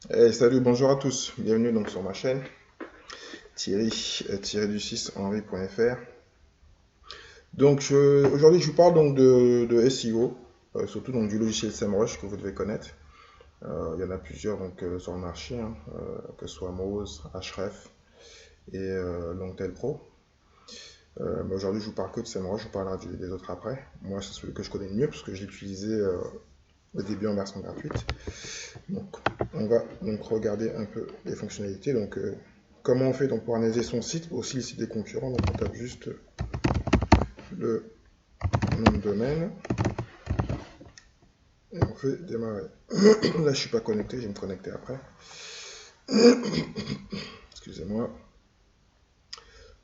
Salut, bonjour à tous. Bienvenue donc sur ma chaîne Thierry du 6 Henri.fr. Donc aujourd'hui je vous parle donc de SEO, surtout donc du logiciel SEMrush que vous devez connaître. Il y en a plusieurs donc sur le marché, hein, que ce soit Moz, Ahref et Longtail Pro. Mais aujourd'hui je vous parle que de SEMrush, je vous parlerai des autres après. Moi c'est celui que je connais le mieux parce que je l'ai utilisé au début en version gratuite. Donc, on va donc regarder un peu les fonctionnalités. Donc, comment on fait donc pour analyser son site, aussi le site des concurrents. Donc, on tape juste le nom de domaine et on fait démarrer. Là, je suis pas connecté, je vais me connecter après. Excusez-moi.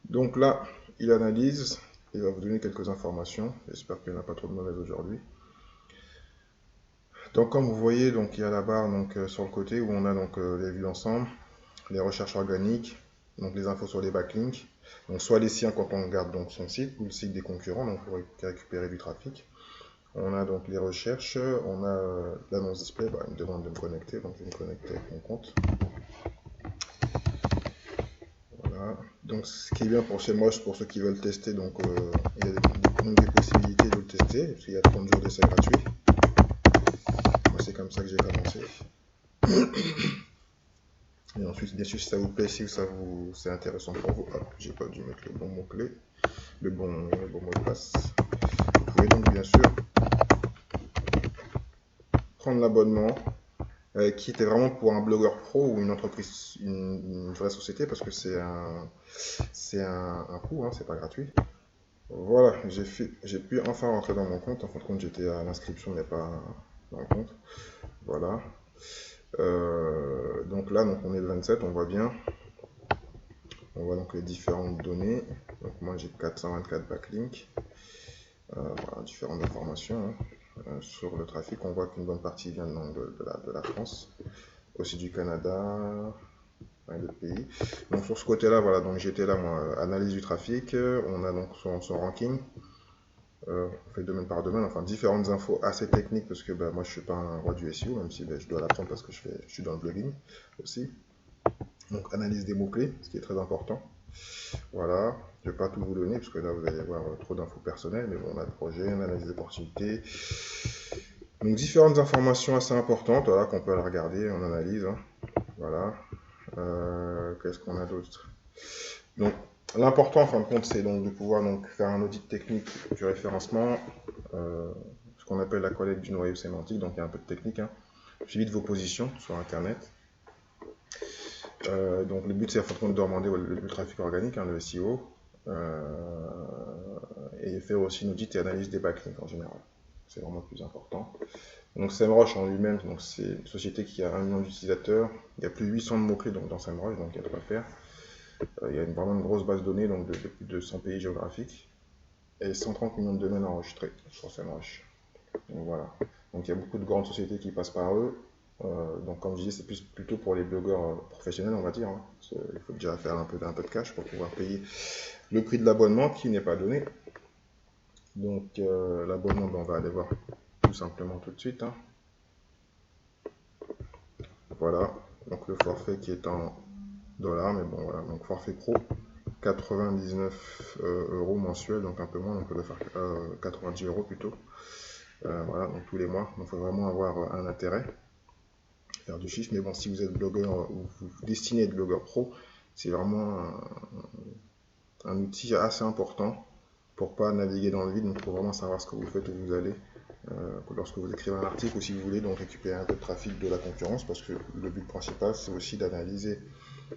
Donc là, il analyse, il va vous donner quelques informations. J'espère qu'il n'y en a pas trop de mauvaises aujourd'hui. Donc, comme vous voyez, donc il y a la barre donc sur le côté où on a donc les vues d'ensemble, les recherches organiques, donc les infos sur les backlinks, donc soit les siens quand on regarde donc son site ou le site des concurrents, donc pour récupérer du trafic. On a donc les recherches, on a l'annonce display, il me demande de me connecter, donc je vais me connecter avec mon compte. Voilà. Donc ce qui est bien pour SEMrush, pour ceux qui veulent tester, donc il y a des possibilités de le tester, parce qu'il y a 30 jours d'essai gratuit. Moi c'est comme ça que j'ai commencé. Et ensuite, bien sûr, si ça vous plaît, si c'est intéressant pour vous, j'ai pas dû mettre le bon mot-clé, le bon mot de passe. Vous pouvez donc bien sûr prendre l'abonnement, qui était vraiment pour un blogueur pro ou une entreprise, une vraie société, parce que c'est un coût, hein, c'est pas gratuit. Voilà, j'ai pu enfin rentrer dans mon compte. En fin de compte, j'étais à l'inscription, mais pas dans le compte. Voilà. Donc là, donc on est le 27, on voit bien. On voit donc les différentes données. Donc moi j'ai 424 backlinks. Voilà, différentes informations, hein. Sur le trafic, on voit qu'une bonne partie vient donc de la France, aussi du Canada, d'autres pays. Donc sur ce côté-là, voilà, donc j'étais là, moi, analyse du trafic. On a donc son ranking. On fait domaine par domaine, enfin différentes infos assez techniques parce que moi je suis pas un roi du SEO, même si je dois l'apprendre parce que je suis dans le blogging aussi. Donc analyse des mots-clés, ce qui est très important. Voilà, je ne vais pas tout vous donner parce que là vous allez avoir trop d'infos personnelles, mais bon, on a le projet, une analyse d'opportunité. Donc différentes informations assez importantes, voilà, qu'on peut aller regarder en analyse, hein. Voilà. Qu'est-ce qu'on a d'autre? Donc l'important en fin de compte c'est donc de pouvoir donc faire un audit technique du référencement, ce qu'on appelle la collecte du noyau sémantique, donc il y a un peu de technique, hein. Suivi de vos positions sur internet. Donc le but c'est en fin de compte de demander le trafic organique, hein, le SEO, et faire aussi une audit et analyse des backlinks en général. C'est vraiment le plus important. Donc SEMrush en lui-même, c'est une société qui a 1 million d'utilisateurs. Il y a plus de 800 de mots-clés dans SEMrush, donc il y a de quoi faire. Il y a vraiment une grosse base de données donc de plus de 100 pays géographiques et 130 millions de domaines enregistrés sur SEMrush. Donc voilà. Donc il y a beaucoup de grandes sociétés qui passent par eux. Donc comme je disais, c'est plutôt pour les blogueurs professionnels, on va dire, hein. Il faut déjà faire un peu de cash pour pouvoir payer le prix de l'abonnement qui n'est pas donné. Donc l'abonnement, on va aller voir tout simplement tout de suite, hein. Voilà, donc le forfait qui est en dollars, mais bon voilà, donc forfait pro, 99 euros mensuels, donc un peu moins, donc on peut le faire 90 euros plutôt. Voilà, donc tous les mois, donc il faut vraiment avoir un intérêt, faire du chiffre, mais bon, si vous êtes blogueur ou vous destinez à être blogueur pro, c'est vraiment un outil assez important pour pas naviguer dans le vide, donc il faut vraiment savoir ce que vous faites, où vous allez, lorsque vous écrivez un article ou si vous voulez donc récupérer un peu de trafic de la concurrence, parce que le but principal c'est aussi d'analyser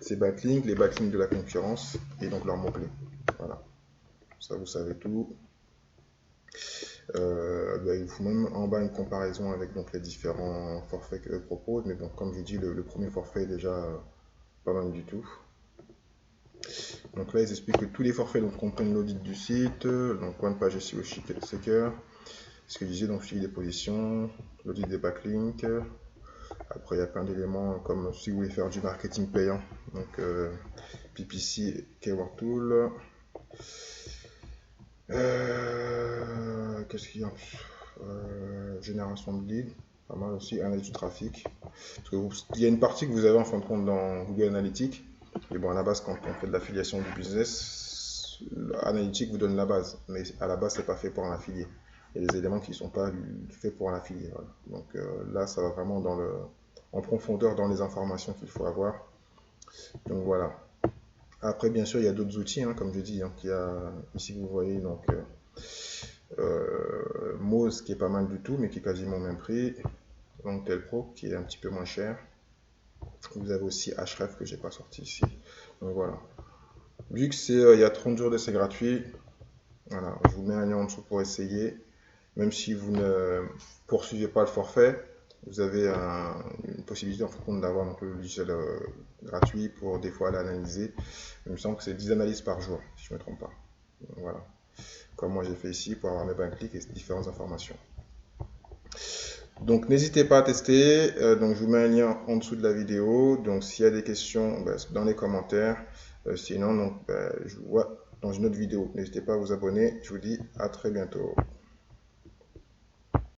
ces backlinks, les backlinks de la concurrence et donc leurs mots-clés. Voilà, ça vous savez tout. Il faut même en bas une comparaison avec donc les différents forfaits qu'eux proposent, mais bon, comme je dis, le premier forfait est déjà pas mal du tout. Donc là, ils expliquent que tous les forfaits donc, comprennent l'audit du site, donc one page SEO Checker, ce que je disais, donc suivi des positions, l'audit des backlinks. Après, il y a plein d'éléments comme si vous voulez faire du marketing payant, donc PPC, Keyword Tool. Qu'est-ce qu'il y a? Génération de leads. pas mal aussi, analyse du trafic. Parce que il y a une partie que vous avez en fin de compte dans Google Analytics. Et bon, à la base, quand on fait de l'affiliation du business, Analytics vous donne la base. Mais à la base, c'est pas fait pour un affilié. Il y a des éléments qui ne sont pas faits pour un affilié. Voilà. Donc là, ça va vraiment en profondeur dans les informations qu'il faut avoir. Donc voilà. Après, bien sûr, il y a d'autres outils, hein, comme je dis. Donc, il y a, ici, vous voyez, donc, Moz qui est pas mal du tout, mais qui est quasiment au même prix. Donc, Telpro qui est un petit peu moins cher. Vous avez aussi Href que j'ai pas sorti ici. Donc voilà. Vu que il y a 30 jours d'essai gratuit, voilà, je vous mets un lien en dessous pour essayer. Même si vous ne poursuivez pas le forfait, vous avez une possibilité en fait d'avoir un peu le logiciel gratuit pour des fois l'analyser. Il me semble que c'est 10 analyses par jour, si je ne me trompe pas. Donc, voilà. Comme moi j'ai fait ici pour avoir mes backlinks et différentes informations. Donc n'hésitez pas à tester. Donc je vous mets un lien en dessous de la vidéo. Donc s'il y a des questions, dans les commentaires. Sinon, donc, je vous vois dans une autre vidéo. N'hésitez pas à vous abonner. Je vous dis à très bientôt.